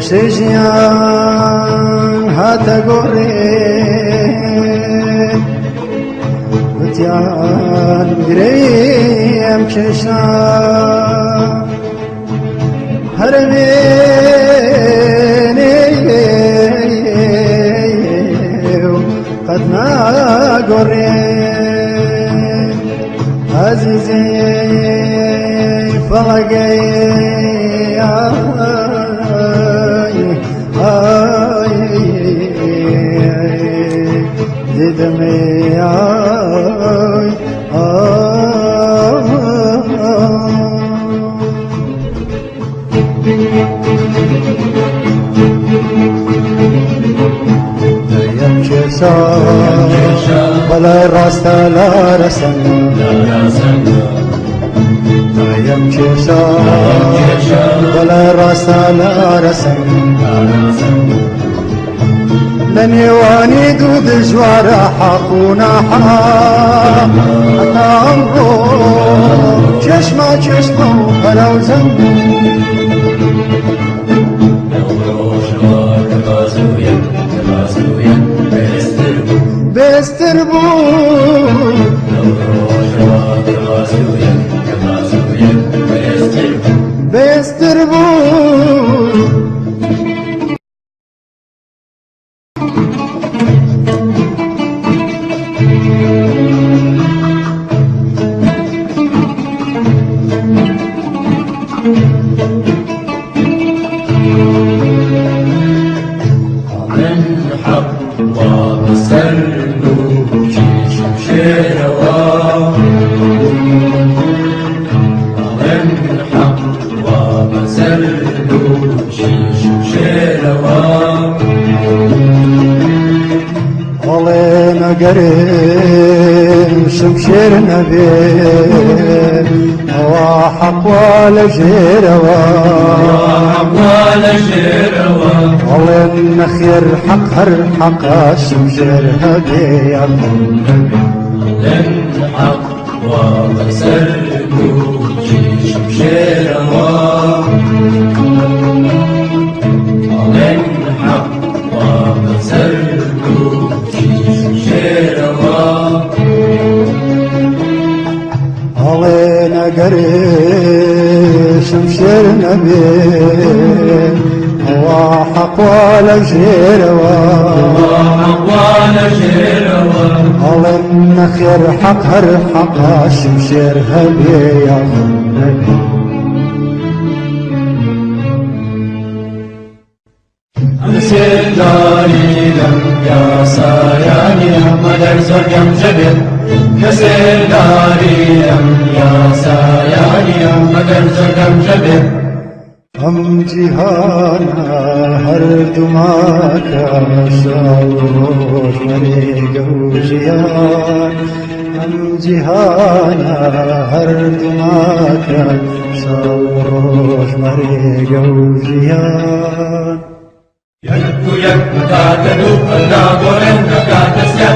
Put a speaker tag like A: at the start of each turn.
A: شجيان هاتا قوري وتيان قريم كشا هرميني قد ما قوري عزيزي فلقي دمي يمشي ولا راست لا رسم يمشي ولا راست لا رسم من يواني دود جوار حقونا حتى عمرو چشما بلو زنبو بستربو بستربو شمشير نبي وحق ولا جيروا والله النخير حق هر حق شمشير هدي
B: الحق ومسلو شمشير الحق ومسلو شمشير
A: علينا قريب شمشير نبي هو حق ولا جيروا على النخير حق هر حق شمشير هبي يا نبي
B: سيداري لم يا ساياني مدر زرقم جبل كسيداري لم يا ساياني مدر زرقم جبل
A: هم جهانا هر دماغ شاور مريق وجيان ئەم جیهانە هەردووماکە شەو ڕۆژ مەرێگە و ژیان
B: یەک و یەک نکاتە دوو هەر ناگۆڕێن نەکاتە سێ